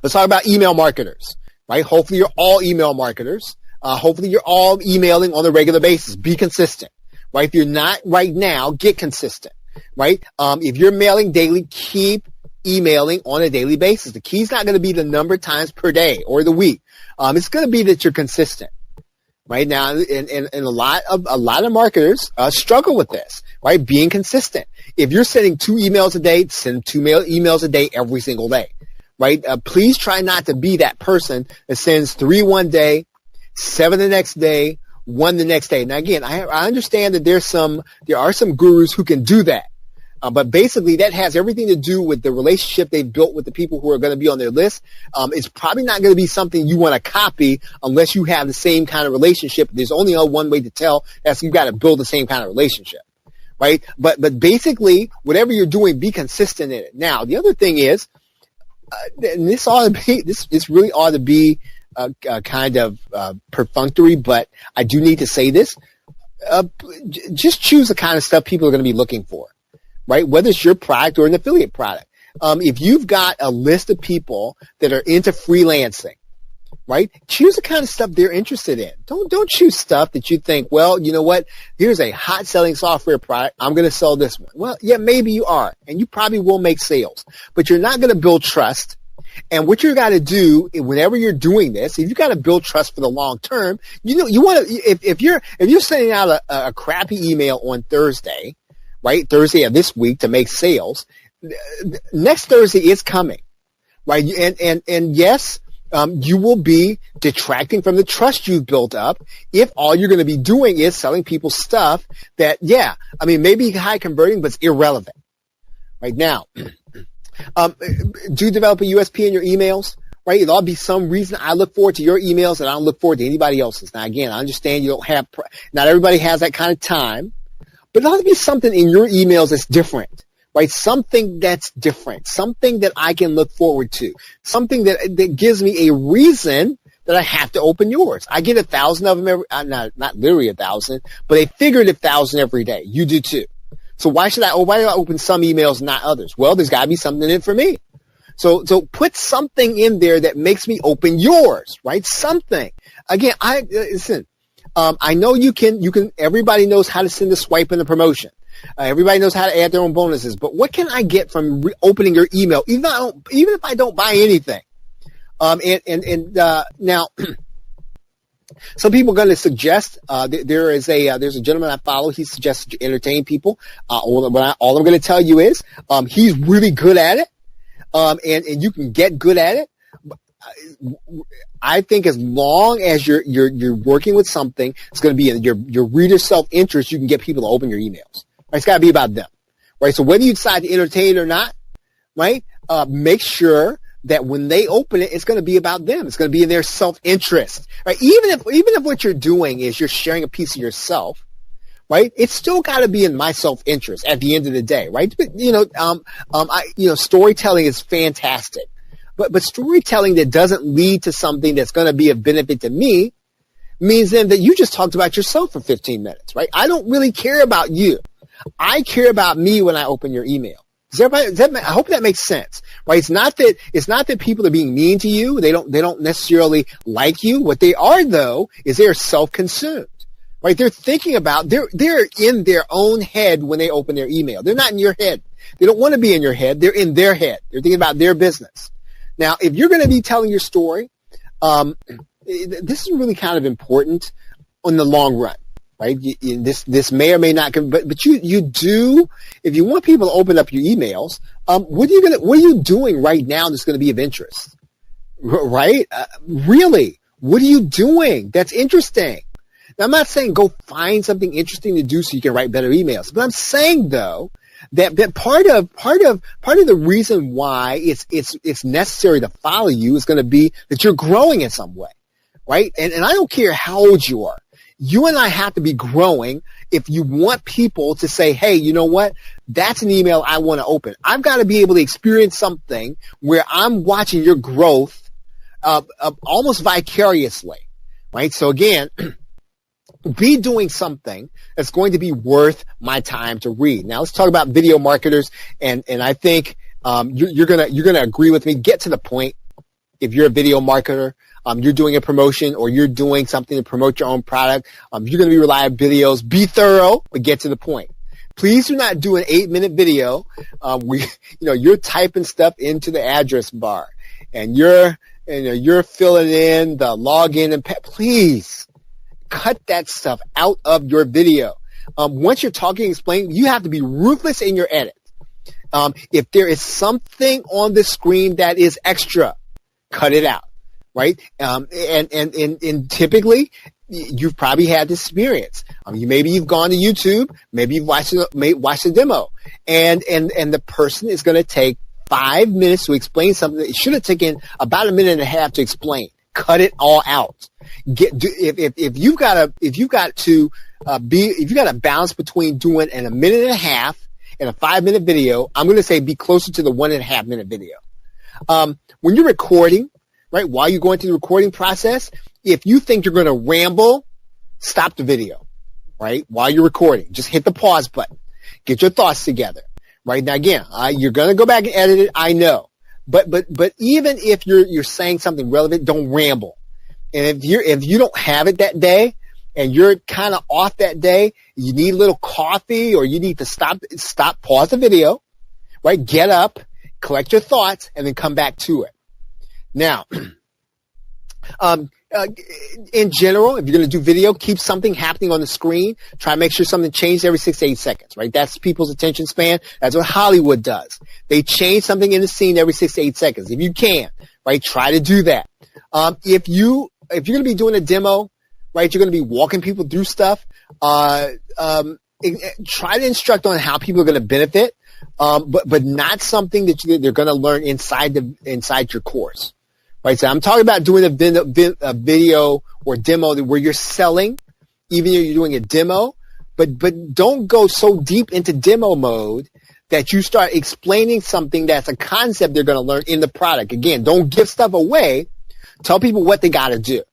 Let's talk about email marketers, right? Hopefully you're all email marketers. Hopefully you're all emailing on a regular basis. Be consistent, right? If you're not right now, get consistent, right? If you're mailing daily, keep emailing on a daily basis. The key's not going to be the number of times per day or the week. It's going to be that you're consistent. Right now, and a lot of marketers struggle with this, right? Being consistent. If you're sending 2 emails a day, send 2 emails a day every single day, right? Please try not to be that person that sends 3 one day, 7 the next day, 1 the next day. Now, again, I understand that there are some gurus who can do that. But basically, that has everything to do with the relationship they've built with the people who are going to be on their list. It's probably not going to be something you want to copy unless you have the same kind of relationship. There's only one way to tell. That's you've got to build the same kind of relationship, right? But basically, whatever you're doing, be consistent in it. Now, the other thing is, and this really ought to be kind of perfunctory, but I do need to say this. Just choose the kind of stuff people are going to be looking for. Right? Whether it's your product or an affiliate product. If you've got a list of people that are into freelancing, right? Choose the kind of stuff they're interested in. Don't choose stuff that you think, well, you know what? Here's a hot selling software product. I'm going to sell this one. Well, yeah, maybe you are, and you probably will make sales, but you're not going to build trust. And what you got to do whenever you're doing this, if you got to build trust for the long term, you want to, if you're sending out a crappy email on Thursday, right? Thursday of this week to make sales. Next Thursday is coming, right? And yes, you will be detracting from the trust you've built up if all you're going to be doing is selling people stuff that, yeah, I mean, maybe high converting, but it's irrelevant. Right now, do develop a USP in your emails, right? There'll be some reason I look forward to your emails and I don't look forward to anybody else's. Now, again, I understand you don't have, not everybody has that kind of time. But there ought to be something in your emails that's different, right? Something that's different, something that I can look forward to, something that gives me a reason that I have to open yours. I get 1,000 of them not literally 1,000, but a figurative 1,000 every day. You do too. So why do I open some emails and not others? Well, there's got to be something in it for me. So put something in there that makes me open yours, right? Something. Again, listen. I know you can, everybody knows how to send a swipe and a promotion. Everybody knows how to add their own bonuses, but what can I get from opening your email? Even if I don't buy anything. Now, some people are going to suggest, there's a gentleman I follow. He suggests to entertain people. All I'm going to tell you is, he's really good at it. And you can get good at it. I think as long as you're working with something, it's going to be in your reader's self-interest. You can get people to open your emails. Right? It's got to be about them, right? So whether you decide to entertain it or not, right? Make sure that when they open it, it's going to be about them. It's going to be in their self-interest, right? Even if what you're doing is you're sharing a piece of yourself, right? It's still got to be in my self-interest at the end of the day, right? But, storytelling is fantastic. But storytelling that doesn't lead to something that's going to be of benefit to me means then that you just talked about yourself for 15 minutes, right? I don't really care about you. I care about me when I open your email. I hope that makes sense, right? It's not that people are being mean to you. They don't necessarily like you. What they are, though, is they're self-consumed, right? They're thinking about, they're in their own head when they open their email. They're not in your head. They don't want to be in your head. They're in their head. They're thinking about their business. Now, if you're going to be telling your story, this is really kind of important in the long run, right? This may or may not, but you do, if you want people to open up your emails, what are you doing right now that's going to be of interest, right? Really, what are you doing that's interesting? Now, I'm not saying go find something interesting to do so you can write better emails, but I'm saying though, that part of the reason why it's necessary to follow you is going to be that you're growing in some way, right? And I don't care how old you are. You and I have to be growing if you want people to say, hey, you know what? That's an email I want to open. I've got to be able to experience something where I'm watching your growth almost vicariously, right? So again, be doing something that's going to be worth my time to read. Now let's talk about video marketers, and I think you're gonna agree with me. Get to the point. if you're a video marketer, you're doing a promotion or you're doing something to promote your own product, you're going to be relying on videos. Be thorough, but get to the point. Please do not do an 8-minute video. You're typing stuff into the address bar and you're filling in the login and please cut that stuff out of your video. Once you're talking and explaining, you have to be ruthless in your edit. If there is something on the screen that is extra, cut it out, right? And typically, you've probably had this experience. Maybe you've gone to YouTube, maybe you've watched a demo, and the person is going to take 5 minutes to explain something that it should have taken about a minute and a half to explain. Cut it all out. If you've got to balance between doing in a minute and a half and a 5-minute video, I'm going to say be closer to the 1.5 minute video. When you're recording, right, while you're going through the recording process, if you think you're going to ramble, stop the video, right, while you're recording. Just hit the pause button. Get your thoughts together, right? Now, again, you're going to go back and edit it, I know. But even if you're saying something relevant, don't ramble. And if you don't have it that day and you're kind of off that day, you need a little coffee or you need to stop, pause the video, right? Get up, collect your thoughts, and then come back to it. Now, in general, if you're going to do video, keep something happening on the screen. Try to make sure something changes every 6 to 8 seconds, right? That's people's attention span. That's what Hollywood does. They change something in the scene every 6 to 8 seconds. If you can, right, try to do that. If you're going to be doing a demo, right, you're going to be walking people through stuff, try to instruct on how people are going to benefit, but not something that they're going to learn inside your course. Right, so I'm talking about doing a video or demo where you're selling, even though you're doing a demo, but don't go so deep into demo mode that you start explaining something that's a concept they're going to learn in the product. Again, don't give stuff away. Tell people what they got to do.